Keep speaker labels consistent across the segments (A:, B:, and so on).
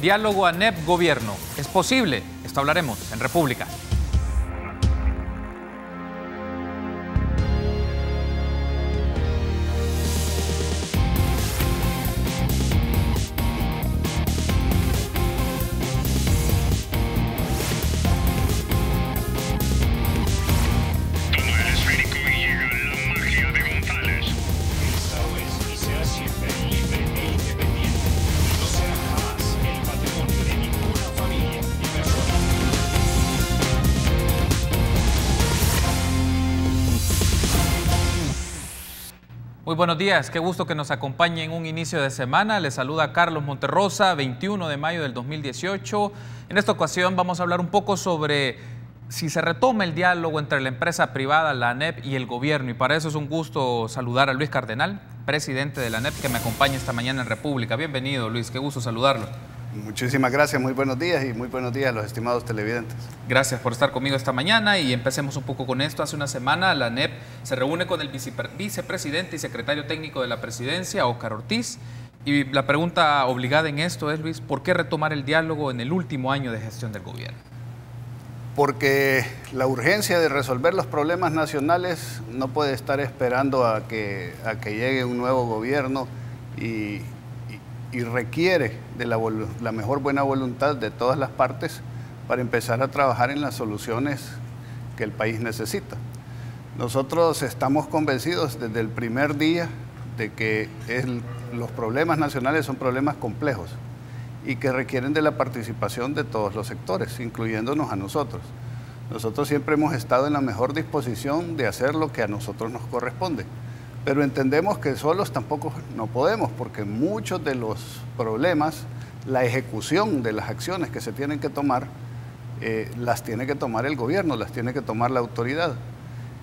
A: Diálogo ANEP-Gobierno. ¿Es posible? Esto hablaremos en República. Muy buenos días, qué gusto que nos acompañe en un inicio de semana. Les saluda Carlos Monterrosa, 21 de mayo del 2018. En esta ocasión vamos a hablar un poco sobre si se retoma el diálogo entre la empresa privada, la ANEP, y el gobierno. Y para eso es un gusto saludar a Luis Cardenal, presidente de la ANEP, que me acompaña esta mañana en República. Bienvenido, Luis, qué gusto saludarlo.
B: Muchísimas gracias, muy buenos días y muy buenos días a los estimados televidentes.
A: Gracias por estar conmigo esta mañana y empecemos un poco con esto. Hace una semana la ANEP se reúne con el vicepresidente y secretario técnico de la presidencia, Óscar Ortiz, y la pregunta obligada en esto es, Luis, ¿por qué retomar el diálogo en el último año de gestión del gobierno?
B: Porque la urgencia de resolver los problemas nacionales no puede estar esperando a que llegue un nuevo gobierno y requiere de la mejor buena voluntad de todas las partes para empezar a trabajar en las soluciones que el país necesita. Nosotros estamos convencidos desde el primer día de que los problemas nacionales son problemas complejos y que requieren de la participación de todos los sectores, incluyéndonos a nosotros. Nosotros siempre hemos estado en la mejor disposición de hacer lo que a nosotros nos corresponde. Pero entendemos que solos tampoco no podemos, porque muchos de los problemas, la ejecución de las acciones que se tienen que tomar, las tiene que tomar el gobierno, las tiene que tomar la autoridad.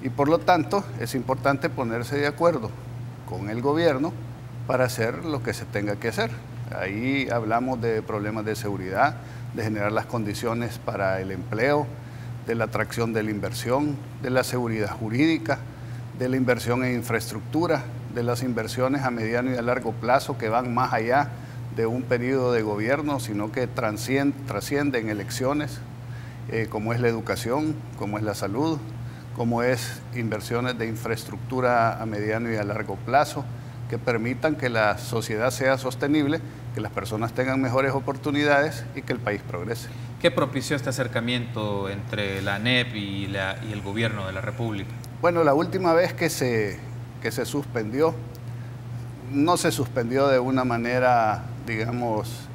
B: Y por lo tanto, es importante ponerse de acuerdo con el gobierno para hacer lo que se tenga que hacer. Ahí hablamos de problemas de seguridad, de generar las condiciones para el empleo, de la atracción de la inversión, de la seguridad jurídica, de la inversión en infraestructura, de las inversiones a mediano y a largo plazo que van más allá de un periodo de gobierno, sino que trascienden elecciones, como es la educación, como es la salud, como es inversiones de infraestructura a mediano y a largo plazo, que permitan que la sociedad sea sostenible, que las personas tengan mejores oportunidades y que el país progrese.
A: ¿Qué propició este acercamiento entre la ANEP y el gobierno de la República?
B: Bueno, la última vez que se suspendió, no se suspendió de una manera, digamos,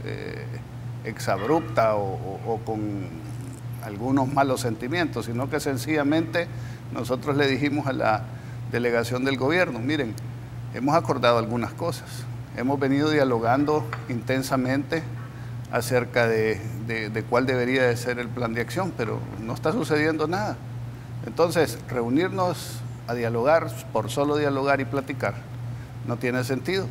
B: exabrupta o con algunos malos sentimientos, sino que sencillamente nosotros le dijimos a la delegación del gobierno, miren, hemos acordado algunas cosas, hemos venido dialogando intensamente acerca de cuál debería de ser el plan de acción, pero no está sucediendo nada. Entonces, reunirnos a dialogar por solo dialogar y platicar no tiene sentido.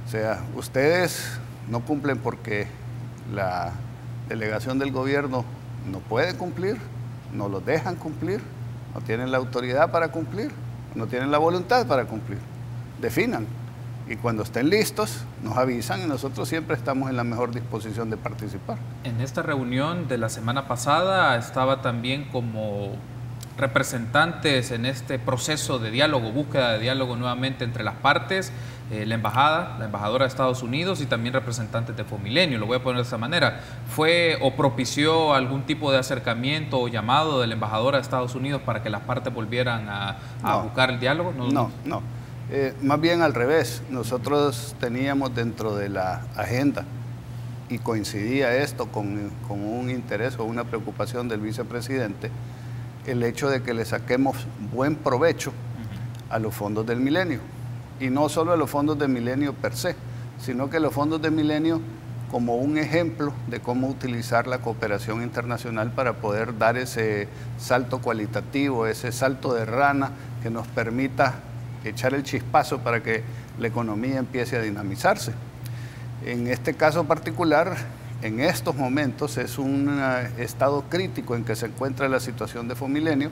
B: O sea, ustedes no cumplen porque la delegación del gobierno no puede cumplir, no los dejan cumplir, no tienen la autoridad para cumplir, no tienen la voluntad para cumplir. Definan. Y cuando estén listos, nos avisan y nosotros siempre estamos en la mejor disposición de participar.
A: En esta reunión de la semana pasada estaba también como representantes en este proceso de diálogo, búsqueda de diálogo nuevamente entre las partes, la embajadora de Estados Unidos y también representantes de Fomilenio, lo voy a poner de esta manera. ¿Fue o propició algún tipo de acercamiento o llamado de la embajadora de Estados Unidos para que las partes volvieran a buscar el diálogo?
B: No. Más bien al revés, nosotros teníamos dentro de la agenda, y coincidía esto con un interés o una preocupación del vicepresidente, el hecho de que le saquemos buen provecho a los fondos del milenio, y no solo a los fondos del milenio per se, sino que los fondos del milenio como un ejemplo de cómo utilizar la cooperación internacional para poder dar ese salto cualitativo, ese salto de rana que nos permita echar el chispazo para que la economía empiece a dinamizarse. En este caso particular, en estos momentos es un estado crítico en que se encuentra la situación de Fomilenio,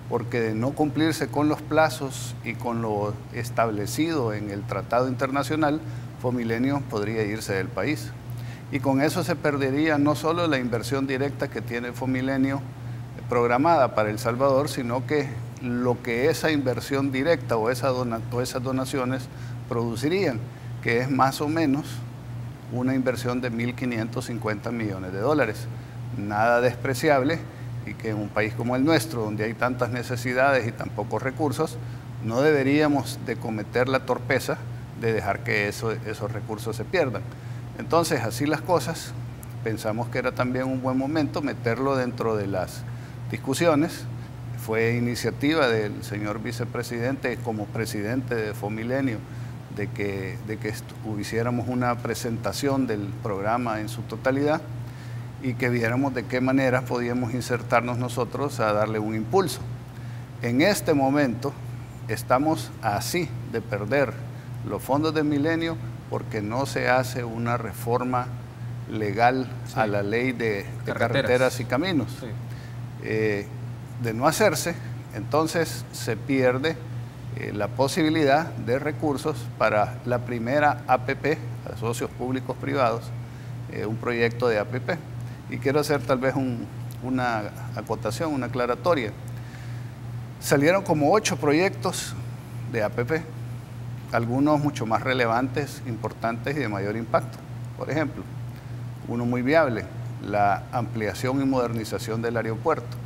B: porque de no cumplirse con los plazos y con lo establecido en el tratado internacional, Fomilenio podría irse del país. y con eso se perdería no solo la inversión directa que tiene Fomilenio programada para El Salvador, sino que lo que esa inversión directa o esas donaciones producirían, que es más o menos una inversión de 1.550 millones de dólares. Nada despreciable, y que en un país como el nuestro, donde hay tantas necesidades y tan pocos recursos, no deberíamos de cometer la torpeza de dejar que esos recursos se pierdan. Entonces, así las cosas, pensamos que era también un buen momento meterlo dentro de las discusiones. Fue iniciativa del señor vicepresidente como presidente de Fomilenio de que hiciéramos una presentación del programa en su totalidad y que viéramos de qué manera podíamos insertarnos nosotros a darle un impulso. En este momento estamos así de perder los fondos de Milenio porque no se hace una reforma legal a la ley de carreteras y caminos. Sí. De no hacerse, entonces se pierde la posibilidad de recursos para la primera APP, a socios públicos privados, un proyecto de APP. Y quiero hacer tal vez una acotación, una aclaratoria. Salieron como 8 proyectos de APP, algunos mucho más relevantes, importantes y de mayor impacto. Por ejemplo, uno muy viable, la ampliación y modernización del aeropuerto.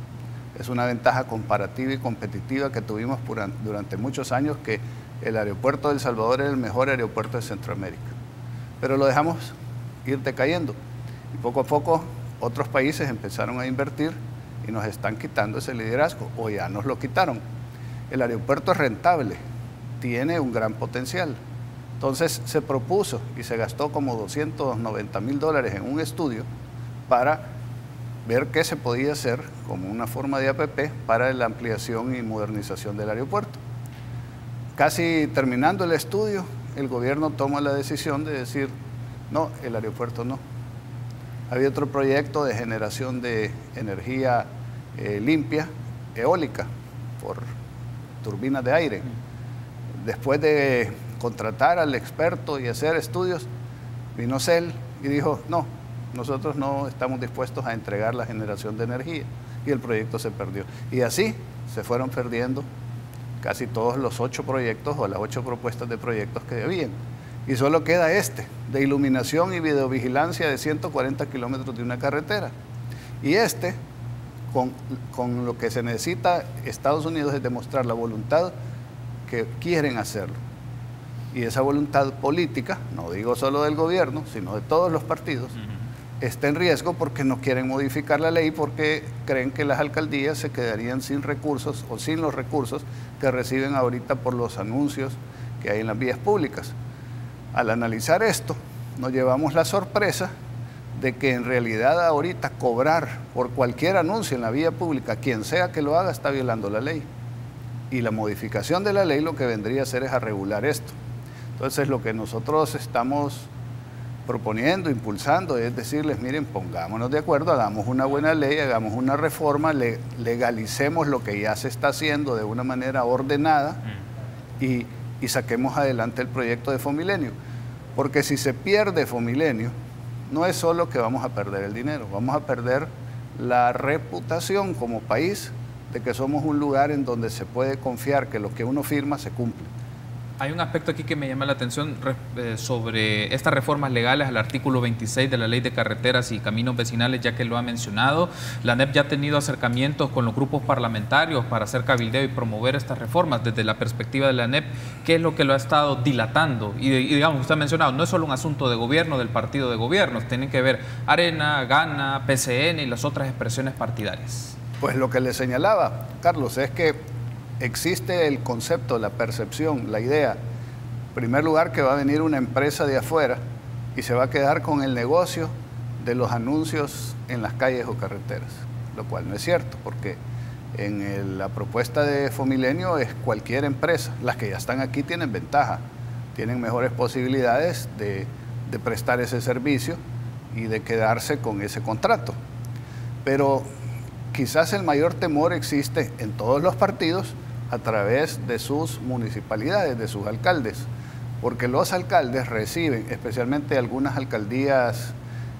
B: Es una ventaja comparativa y competitiva que tuvimos durante muchos años, que el aeropuerto de El Salvador era el mejor aeropuerto de Centroamérica. Pero lo dejamos ir decayendo y poco a poco otros países empezaron a invertir y nos están quitando ese liderazgo, o ya nos lo quitaron. El aeropuerto es rentable, tiene un gran potencial. Entonces se propuso y se gastó como 290.000 dólares en un estudio para ver qué se podía hacer como una forma de APP para la ampliación y modernización del aeropuerto. Casi terminando el estudio, el gobierno toma la decisión de decir, no, el aeropuerto no. Había otro proyecto de generación de energía limpia, eólica, por turbinas de aire. Después de contratar al experto y hacer estudios, vino CEL y dijo, no, nosotros no estamos dispuestos a entregar la generación de energía, y el proyecto se perdió. Y así se fueron perdiendo casi todos los 8 proyectos o las 8 propuestas de proyectos que debían. Y solo queda este, de iluminación y videovigilancia de 140 kilómetros de una carretera. Y este, con lo que se necesita Estados Unidos, es demostrar la voluntad que quieren hacerlo. Y esa voluntad política, no digo solo del gobierno, sino de todos los partidos, está en riesgo porque no quieren modificar la ley, porque creen que las alcaldías se quedarían sin recursos o sin los recursos que reciben ahorita por los anuncios que hay en las vías públicas. Al analizar esto, nos llevamos la sorpresa de que en realidad ahorita cobrar por cualquier anuncio en la vía pública, quien sea que lo haga, está violando la ley. Y la modificación de la ley lo que vendría a hacer es a regular esto. Entonces, lo que nosotros estamos proponiendo, impulsando, es decirles, miren, pongámonos de acuerdo, hagamos una buena ley, hagamos una reforma, legalicemos lo que ya se está haciendo de una manera ordenada y saquemos adelante el proyecto de Fomilenio. Porque si se pierde Fomilenio, no es solo que vamos a perder el dinero, vamos a perder la reputación como país de que somos un lugar en donde se puede confiar que lo que uno firma se cumple.
A: Hay un aspecto aquí que me llama la atención sobre estas reformas legales al artículo 26 de la Ley de Carreteras y Caminos Vecinales, ya que lo ha mencionado. La ANEP ya ha tenido acercamientos con los grupos parlamentarios para hacer cabildeo y promover estas reformas. Desde la perspectiva de la ANEP, ¿qué es lo que lo ha estado dilatando? Y digamos, usted ha mencionado, no es solo un asunto de gobierno, del partido de gobiernos, tienen que ver Arena, Gana, PCN y las otras expresiones partidarias.
B: Pues lo que le señalaba, Carlos, es que existe el concepto, la percepción, la idea, en primer lugar, que va a venir una empresa de afuera y se va a quedar con el negocio de los anuncios en las calles o carreteras, lo cual no es cierto, porque en la propuesta de Fomilenio es cualquier empresa. Las que ya están aquí tienen ventaja, tienen mejores posibilidades de prestar ese servicio y de quedarse con ese contrato. Pero quizás el mayor temor existe en todos los partidos a través de sus municipalidades, de sus alcaldes, porque los alcaldes reciben, especialmente algunas alcaldías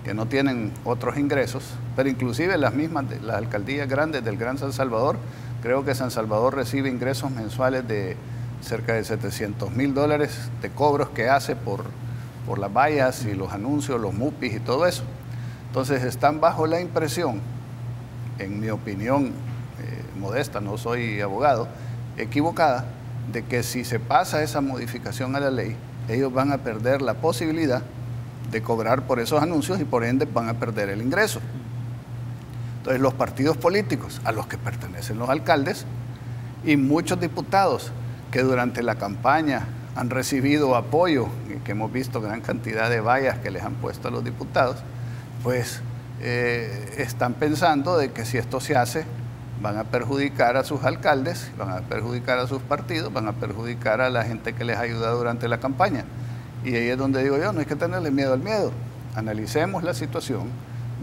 B: que no tienen otros ingresos, pero inclusive las mismas, las alcaldías grandes del Gran San Salvador, creo que San Salvador recibe ingresos mensuales de cerca de $700,000 de cobros que hace por las vallas y los anuncios, los MUPIs y todo eso. Entonces están bajo la impresión, en mi opinión modesta, no soy abogado, equivocada, de que si se pasa esa modificación a la ley, ellos van a perder la posibilidad de cobrar por esos anuncios y por ende van a perder el ingreso. Entonces los partidos políticos a los que pertenecen los alcaldes y muchos diputados que durante la campaña han recibido apoyo, y que hemos visto gran cantidad de vallas que les han puesto a los diputados, pues están pensando de que si esto se hace, van a perjudicar a sus alcaldes, van a perjudicar a sus partidos, van a perjudicar a la gente que les ha ayudado durante la campaña. Y ahí es donde digo yo, no hay que tenerle miedo al miedo. Analicemos la situación,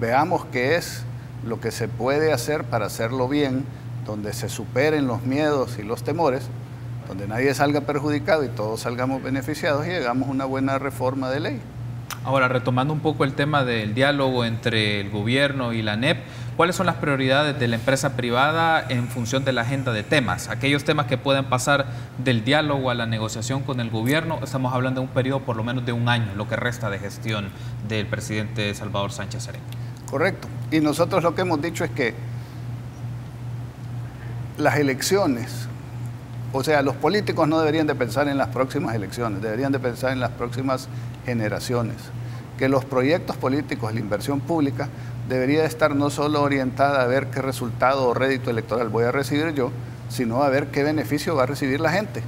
B: veamos qué es lo que se puede hacer para hacerlo bien, donde se superen los miedos y los temores, donde nadie salga perjudicado y todos salgamos beneficiados y hagamos una buena reforma de ley.
A: Ahora, retomando un poco el tema del diálogo entre el gobierno y la ANEP, ¿cuáles son las prioridades de la empresa privada en función de la agenda de temas? Aquellos temas que pueden pasar del diálogo a la negociación con el gobierno, estamos hablando de un periodo por lo menos de un año, lo que resta de gestión del presidente Salvador Sánchez Serén.
B: Correcto. Y nosotros lo que hemos dicho es que las elecciones, o sea, los políticos no deberían de pensar en las próximas elecciones, deberían de pensar en las próximas generaciones. Que los proyectos políticos, la inversión pública, debería estar no solo orientada a ver qué resultado o rédito electoral voy a recibir yo, sino a ver qué beneficio va a recibir la gente.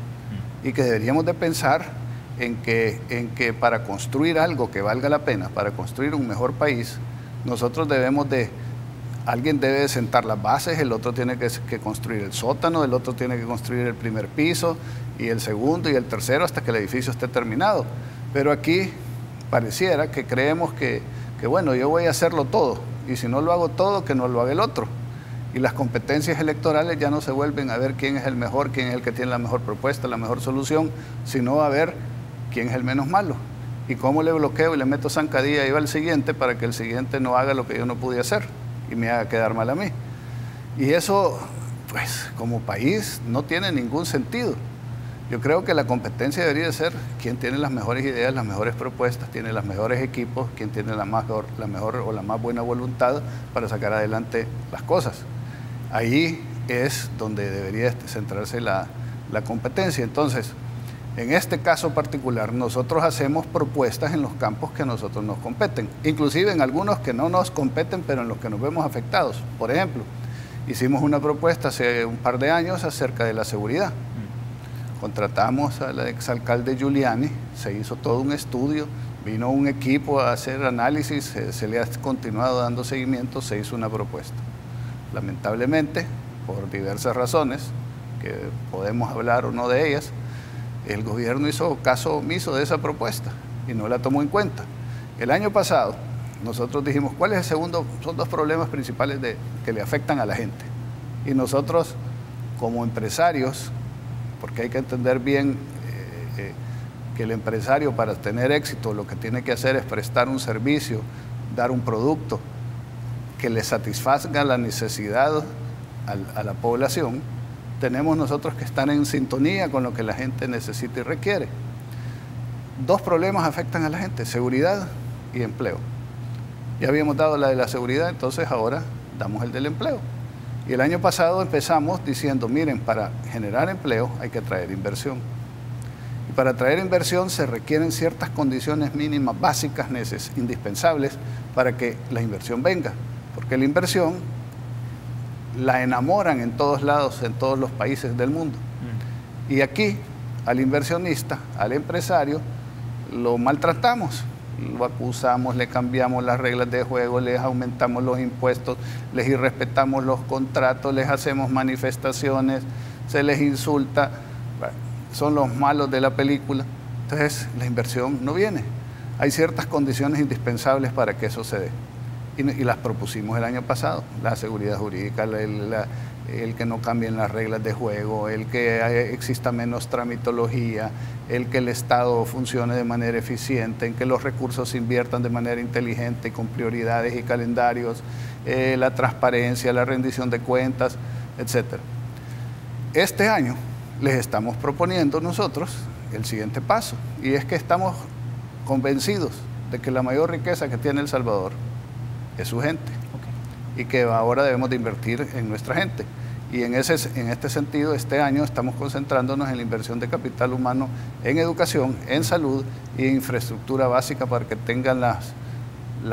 B: Y que deberíamos de pensar en que para construir algo que valga la pena, para construir un mejor país, nosotros alguien debe de sentar las bases, el otro tiene que construir el sótano, el otro tiene que construir el primer piso, y el segundo y el tercero hasta que el edificio esté terminado. Pero aquí pareciera que creemos que bueno, yo voy a hacerlo todo, y si no lo hago todo, que no lo haga el otro. Y las competencias electorales ya no se vuelven a ver quién es el mejor, quién es el que tiene la mejor propuesta, la mejor solución, sino a ver quién es el menos malo. Y cómo le bloqueo y le meto zancadilla y va al siguiente para que el siguiente no haga lo que yo no pude hacer y me haga quedar mal a mí. Y eso, pues, como país no tiene ningún sentido. Yo creo que la competencia debería ser quien tiene las mejores ideas, las mejores propuestas, tiene los mejores equipos, quien tiene la mejor o la más buena voluntad para sacar adelante las cosas. Ahí es donde debería centrarse la competencia. Entonces, en este caso particular, nosotros hacemos propuestas en los campos que a nosotros nos competen, inclusive en algunos que no nos competen, pero en los que nos vemos afectados. Por ejemplo, hicimos una propuesta hace un par de años acerca de la seguridad. Contratamos al exalcalde Giuliani, se hizo todo un estudio, vino un equipo a hacer análisis, se le ha continuado dando seguimiento, se hizo una propuesta. Lamentablemente, por diversas razones, que podemos hablar o no de ellas, el gobierno hizo caso omiso de esa propuesta y no la tomó en cuenta. El año pasado, nosotros dijimos, ¿cuál es el segundo? Son dos problemas principales que le afectan a la gente. Y nosotros, como empresarios, porque hay que entender bien que el empresario, para tener éxito, lo que tiene que hacer es prestar un servicio, dar un producto que le satisfaga la necesidad a la población. Tenemos nosotros que estar en sintonía con lo que la gente necesita y requiere. Dos problemas afectan a la gente: seguridad y empleo. Ya habíamos dado la de la seguridad, entonces ahora damos el del empleo. Y el año pasado empezamos diciendo, miren, para generar empleo hay que traer inversión. Y para traer inversión se requieren ciertas condiciones mínimas, básicas, indispensables para que la inversión venga. Porque la inversión la enamoran en todos lados, en todos los países del mundo. Y aquí, al inversionista, al empresario, lo maltratamos. Lo acusamos, le cambiamos las reglas de juego, les aumentamos los impuestos, les irrespetamos los contratos, les hacemos manifestaciones, se les insulta, son los malos de la película. Entonces la inversión no viene. Hay ciertas condiciones indispensables para que eso se dé. Y las propusimos el año pasado: la seguridad jurídica, el que no cambien las reglas de juego, el que exista menos tramitología, el que el Estado funcione de manera eficiente, en que los recursos se inviertan de manera inteligente y con prioridades y calendarios, la transparencia, la rendición de cuentas, etc. Este año les estamos proponiendo nosotros el siguiente paso, y es que estamos convencidos de que la mayor riqueza que tiene El Salvador es su gente, y que ahora debemos de invertir en nuestra gente. Y en este sentido, este año estamos concentrándonos en la inversión de capital humano en educación, en salud y en infraestructura básica para que tengan la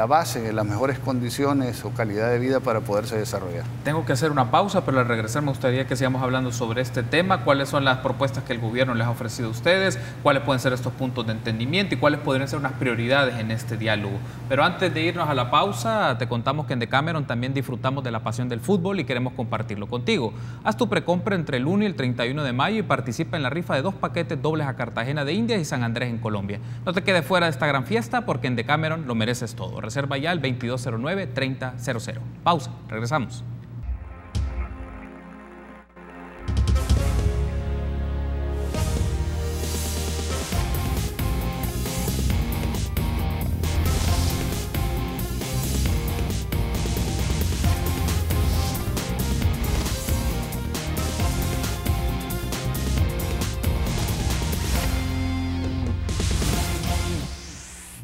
B: base, las mejores condiciones o calidad de vida para poderse desarrollar.
A: Tengo que hacer una pausa, pero al regresar me gustaría que sigamos hablando sobre este tema, cuáles son las propuestas que el gobierno les ha ofrecido a ustedes, cuáles pueden ser estos puntos de entendimiento y cuáles podrían ser unas prioridades en este diálogo. Pero antes de irnos a la pausa, te contamos que en Decameron también disfrutamos de la pasión del fútbol y queremos compartirlo contigo. Haz tu precompra entre el 1 y el 31 de mayo y participa en la rifa de 2 paquetes dobles a Cartagena de Indias y San Andrés en Colombia. No te quedes fuera de esta gran fiesta porque en Decameron lo mereces todo. Reserva ya al 2209-3000. Pausa, regresamos.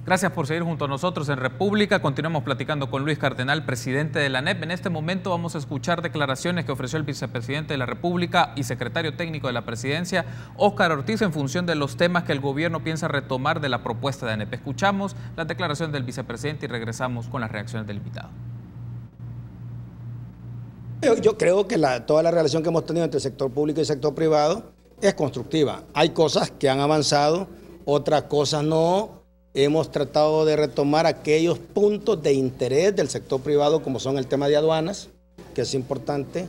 A: Gracias por seguir junto a nosotros en República. Continuamos platicando con Luis Cardenal, presidente de la ANEP. En este momento vamos a escuchar declaraciones que ofreció el vicepresidente de la República y secretario técnico de la presidencia, Óscar Ortiz, en función de los temas que el gobierno piensa retomar de la propuesta de ANEP. Escuchamos las declaraciones del vicepresidente y regresamos con las reacciones del invitado.
C: Yo creo que toda la relación que hemos tenido entre el sector público y el sector privado es constructiva. Hay cosas que han avanzado, otras cosas no. Hemos tratado de retomar aquellos puntos de interés del sector privado, como son el tema de aduanas, que es importante,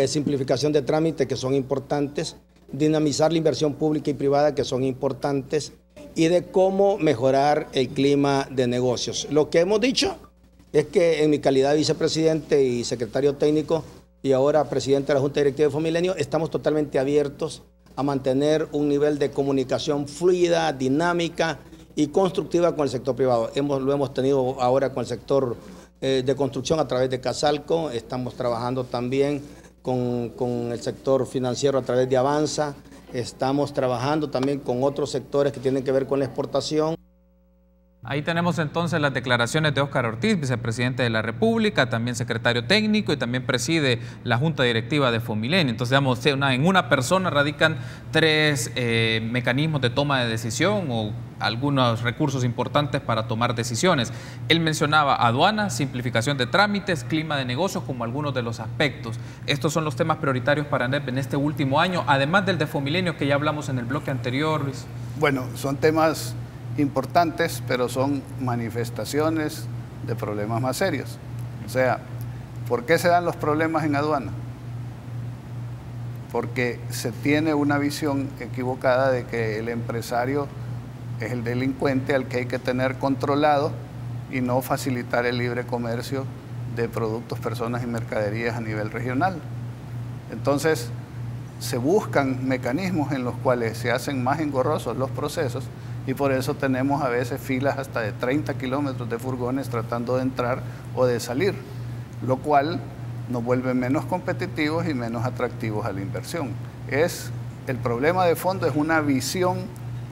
C: simplificación de trámites, que son importantes, dinamizar la inversión pública y privada, que son importantes, y de cómo mejorar el clima de negocios. Lo que hemos dicho es que en mi calidad de vicepresidente y secretario técnico, y ahora presidente de la Junta Directiva de Fomilenio, estamos totalmente abiertos a mantener un nivel de comunicación fluida, dinámica y constructiva con el sector privado. Lo hemos tenido ahora con el sector de construcción a través de Casalco, estamos trabajando también con el sector financiero a través de Avanza, estamos trabajando también con otros sectores que tienen que ver con la exportación.
A: Ahí tenemos entonces las declaraciones de Óscar Ortiz, vicepresidente de la República, también secretario técnico y también preside la Junta Directiva de Fomilenio. Entonces, digamos, en una persona radican 3 mecanismos de toma de decisión o algunos recursos importantes para tomar decisiones. Él mencionaba aduanas, simplificación de trámites, clima de negocios como algunos de los aspectos. Estos son los temas prioritarios para ANEP en este último año, además del de Fomilenio que ya hablamos en el bloque anterior, Luis.
B: Bueno, son temas importantes, pero son manifestaciones de problemas más serios. O sea, ¿por qué se dan los problemas en aduana? Porque se tiene una visión equivocada de que el empresario es el delincuente al que hay que tener controlado y no facilitar el libre comercio de productos, personas y mercaderías a nivel regional. Entonces, se buscan mecanismos en los cuales se hacen más engorrosos los procesos y por eso tenemos a veces filas hasta de 30 kilómetros de furgones tratando de entrar o de salir, lo cual nos vuelve menos competitivos y menos atractivos a la inversión. El problema de fondo es una visión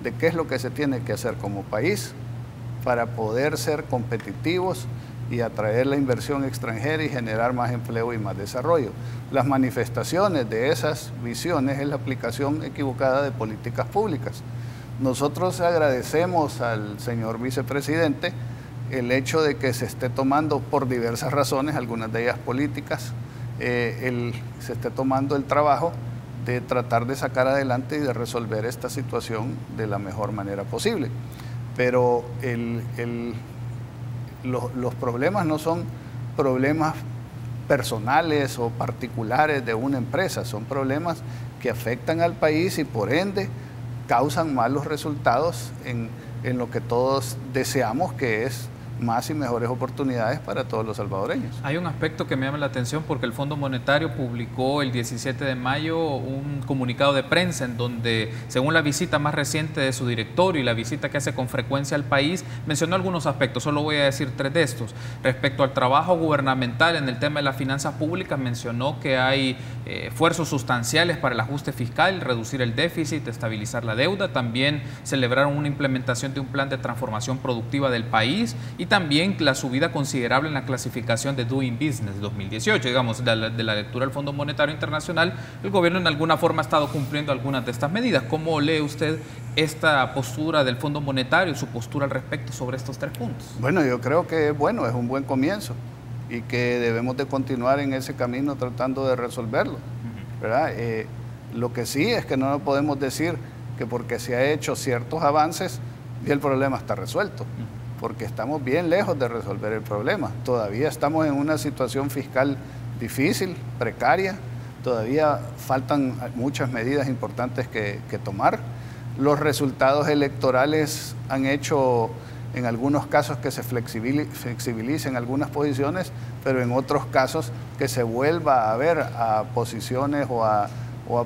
B: de qué es lo que se tiene que hacer como país para poder ser competitivos y atraer la inversión extranjera y generar más empleo y más desarrollo. Las manifestaciones de esas visiones es la aplicación equivocada de políticas públicas. Nosotros agradecemos al señor vicepresidente el hecho de que se esté tomando por diversas razones, algunas de ellas políticas, se esté tomando el trabajo de tratar de sacar adelante y de resolver esta situación de la mejor manera posible. Pero los problemas no son problemas personales o particulares de una empresa, son problemas que afectan al país y por ende causan malos resultados en lo que todos deseamos, que es más y mejores oportunidades para todos los salvadoreños.
A: Hay un aspecto que me llama la atención porque el Fondo Monetario publicó el 17 de mayo un comunicado de prensa en donde, según la visita más reciente de su directorio y la visita que hace con frecuencia al país, mencionó algunos aspectos, solo voy a decir 3 de estos. Respecto al trabajo gubernamental en el tema de las finanzas públicas, mencionó que hay esfuerzos sustanciales para el ajuste fiscal, reducir el déficit, estabilizar la deuda. También celebraron una implementación de un plan de transformación productiva del país y también la subida considerable en la clasificación de Doing Business de 2018. Digamos, de la lectura del Fondo Monetario Internacional, el gobierno en alguna forma ha estado cumpliendo algunas de estas medidas. ¿Cómo lee usted esta postura del Fondo Monetario, su postura al respecto sobre estos 3 puntos?
B: Bueno, yo creo que bueno, es un buen comienzo y que debemos de continuar en ese camino tratando de resolverlo, ¿verdad? Lo que sí es que no podemos decir que porque se ha hecho ciertos avances y el problema está resuelto, porque estamos bien lejos de resolver el problema. Todavía estamos en una situación fiscal difícil, precaria, todavía faltan muchas medidas importantes que tomar. Los resultados electorales han hecho en algunos casos que se flexibilicen algunas posiciones, pero en otros casos que se vuelva a ver a posiciones o a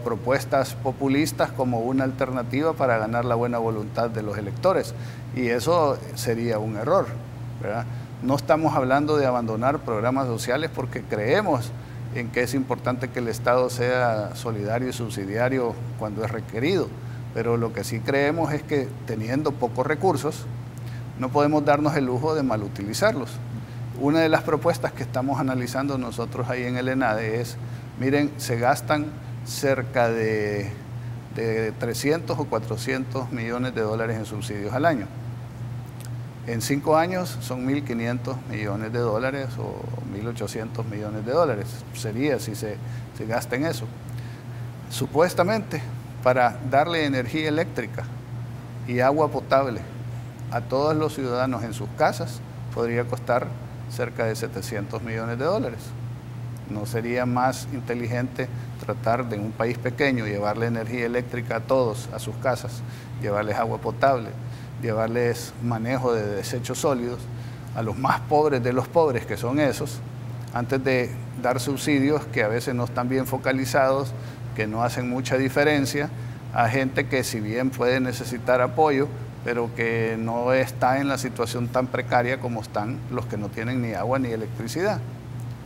B: propuestas populistas como una alternativa para ganar la buena voluntad de los electores. Y eso sería un error, ¿verdad? No estamos hablando de abandonar programas sociales porque creemos en que es importante que el Estado sea solidario y subsidiario cuando es requerido, pero lo que sí creemos es que teniendo pocos recursos no podemos darnos el lujo de malutilizarlos. Una de las propuestas que estamos analizando nosotros ahí en el ENADE es, miren, se gastan cerca de 300 o 400 millones de dólares en subsidios al año. En 5 años son 1.500 millones de dólares o 1.800 millones de dólares. Sería si se gasta en eso. Supuestamente, para darle energía eléctrica y agua potable a todos los ciudadanos en sus casas, podría costar cerca de 700 millones de dólares. ¿No sería más inteligente tratar de en un país pequeño llevarle energía eléctrica a todos, a sus casas, llevarles agua potable, llevarles manejo de desechos sólidos a los más pobres de los pobres, que son esos, antes de dar subsidios que a veces no están bien focalizados, que no hacen mucha diferencia, a gente que si bien puede necesitar apoyo, pero que no está en la situación tan precaria como están los que no tienen ni agua ni electricidad?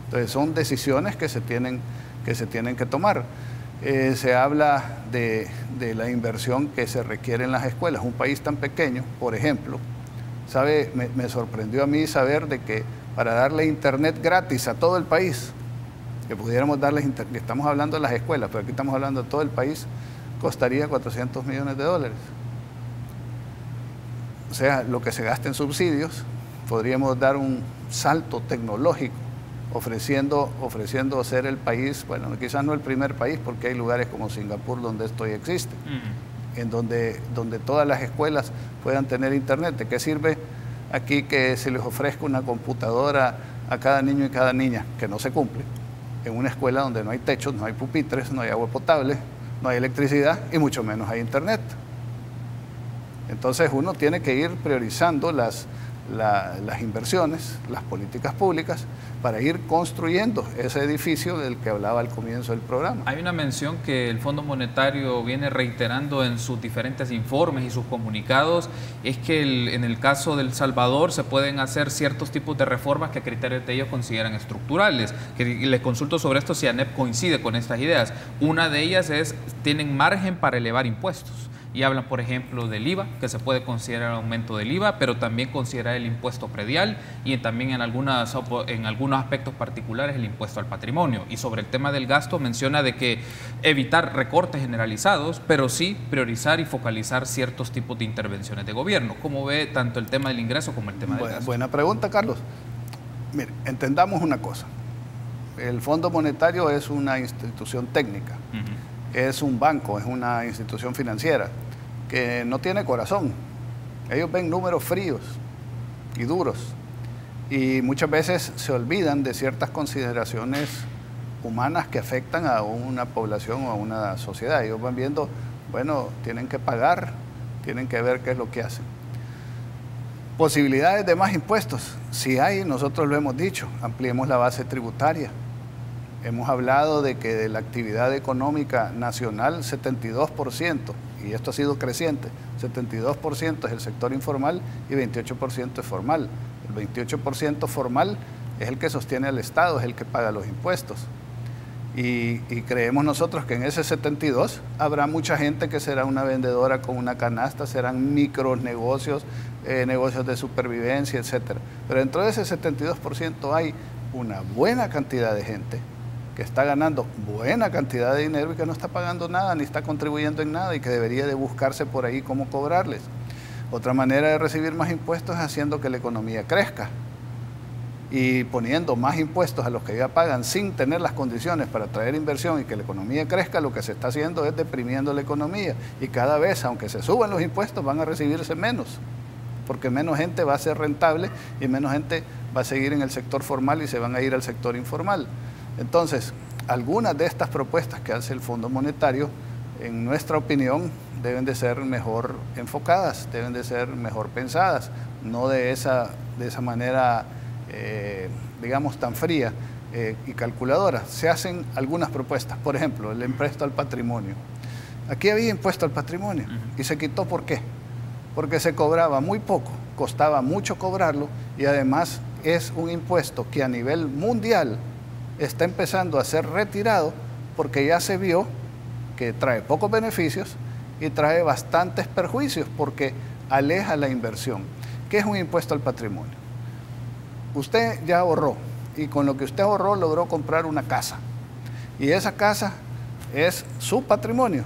B: Entonces son decisiones que se tienen que tomar. Se habla de la inversión que se requiere en las escuelas. Un país tan pequeño, por ejemplo, ¿sabe? Me sorprendió a mí saber de que para darle internet gratis a todo el país, que pudiéramos darles internet, estamos hablando de las escuelas, pero aquí estamos hablando de todo el país, costaría 400 millones de dólares. O sea, lo que se gasta en subsidios, podríamos dar un salto tecnológico ofreciendo ser el país, bueno, quizás no el primer país, porque hay lugares como Singapur donde esto ya existe, en donde todas las escuelas puedan tener internet. ¿De qué sirve aquí que se les ofrezca una computadora a cada niño y cada niña, que no se cumple, en una escuela donde no hay techos, no hay pupitres, no hay agua potable, no hay electricidad y mucho menos hay internet? Entonces uno tiene que ir priorizando las inversiones, las políticas públicas, para ir construyendo ese edificio del que hablaba al comienzo del programa.
A: Hay una mención que el Fondo Monetario viene reiterando en sus diferentes informes y sus comunicados, es que en el caso de El Salvador se pueden hacer ciertos tipos de reformas que a criterios de ellos consideran estructurales. Que les consulto sobre esto si ANEP coincide con estas ideas. Una de ellas es, tienen margen para elevar impuestos. Y hablan, por ejemplo, del IVA, que se puede considerar aumento del IVA, pero también considerar el impuesto predial y también en algunos aspectos particulares el impuesto al patrimonio. Y sobre el tema del gasto menciona de que evitar recortes generalizados, pero sí priorizar y focalizar ciertos tipos de intervenciones de gobierno. ¿Cómo ve tanto el tema del ingreso como el tema del gasto?
B: Buena pregunta, Carlos. Mire, entendamos una cosa. El Fondo Monetario es una institución técnica. Es un banco, es una institución financiera que no tiene corazón. Ellos ven números fríos y duros y muchas veces se olvidan de ciertas consideraciones humanas que afectan a una población o a una sociedad. Ellos van viendo, bueno, tienen que pagar, tienen que ver qué es lo que hacen. Posibilidades de más impuestos, si hay, nosotros lo hemos dicho, ampliemos la base tributaria. Hemos hablado de que de la actividad económica nacional, 72%, y esto ha sido creciente, 72% es el sector informal y 28% es formal. El 28% formal es el que sostiene al Estado, es el que paga los impuestos. Y creemos nosotros que en ese 72 habrá mucha gente que será una vendedora con una canasta, serán micronegocios, negocios de supervivencia, etc. Pero dentro de ese 72% hay una buena cantidad de gente que está ganando buena cantidad de dinero y que no está pagando nada, ni está contribuyendo en nada y que debería de buscarse por ahí cómo cobrarles. Otra manera de recibir más impuestos es haciendo que la economía crezca y poniendo más impuestos a los que ya pagan sin tener las condiciones para atraer inversión y que la economía crezca. Lo que se está haciendo es deprimiendo la economía y cada vez, aunque se suban los impuestos, van a recibirse menos, porque menos gente va a ser rentable y menos gente va a seguir en el sector formal y se van a ir al sector informal. Entonces, algunas de estas propuestas que hace el Fondo Monetario, en nuestra opinión, deben de ser mejor enfocadas, deben de ser mejor pensadas, no de esa manera, digamos, tan fría y calculadora. Se hacen algunas propuestas, por ejemplo, el impuesto al patrimonio. Aquí había impuesto al patrimonio y se quitó. ¿Por qué? Porque se cobraba muy poco, costaba mucho cobrarlo y además es un impuesto que a nivel mundial está empezando a ser retirado porque ya se vio que trae pocos beneficios y trae bastantes perjuicios porque aleja la inversión. ¿Qué es un impuesto al patrimonio? Usted ya ahorró y con lo que usted ahorró logró comprar una casa y esa casa es su patrimonio.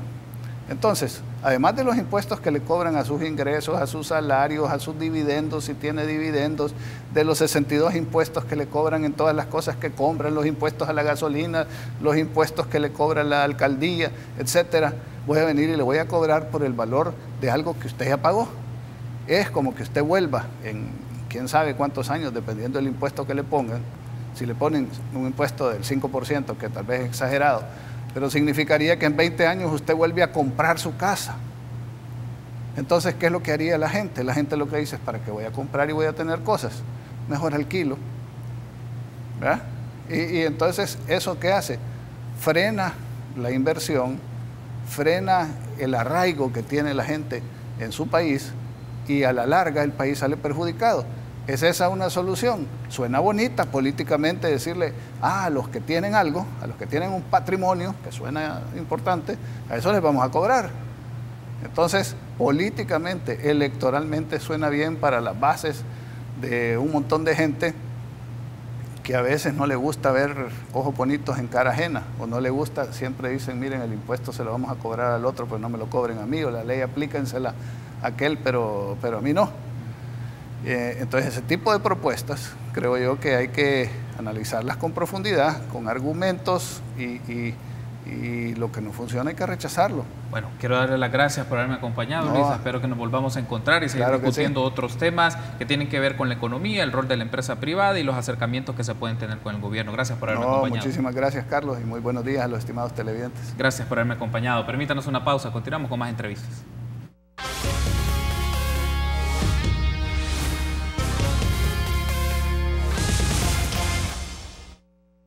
B: Entonces, además de los impuestos que le cobran a sus ingresos, a sus salarios, a sus dividendos, si tiene dividendos, de los 62 impuestos que le cobran en todas las cosas que compran, los impuestos a la gasolina, los impuestos que le cobra la alcaldía, etcétera, voy a venir y le voy a cobrar por el valor de algo que usted ya pagó. Es como que usted vuelva en quién sabe cuántos años, dependiendo del impuesto que le pongan. Si le ponen un impuesto del 5%, que tal vez es exagerado, pero significaría que en 20 años usted vuelve a comprar su casa. Entonces, ¿qué es lo que haría la gente? La gente lo que dice es, ¿para qué voy a comprar y voy a tener cosas? Mejor alquilo. ¿Verdad? Y entonces, ¿eso qué hace? Frena la inversión, frena el arraigo que tiene la gente en su país y a la larga el país sale perjudicado. ¿Es esa una solución? Suena bonita políticamente decirle a los que tienen algo, a los que tienen un patrimonio, que suena importante, a eso les vamos a cobrar. Entonces, políticamente, electoralmente suena bien para las bases de un montón de gente que a veces no le gusta ver ojos bonitos en cara ajena, o no le gusta, siempre dicen, miren, el impuesto se lo vamos a cobrar al otro, pero no me lo cobren a mí, o la ley aplíquensela a aquel, pero a mí no. Entonces, ese tipo de propuestas creo yo que hay que analizarlas con profundidad, con argumentos y lo que no funciona hay que rechazarlo.
A: Bueno, quiero darle las gracias por haberme acompañado, Luis. Espero que nos volvamos a encontrar y seguir discutiendo otros temas que tienen que ver con la economía, el rol de la empresa privada y los acercamientos que se pueden tener con el gobierno. Gracias por haberme acompañado.
B: Muchísimas gracias, Carlos, y muy buenos días a los estimados televidentes.
A: Gracias por haberme acompañado. Permítanos una pausa, continuamos con más entrevistas.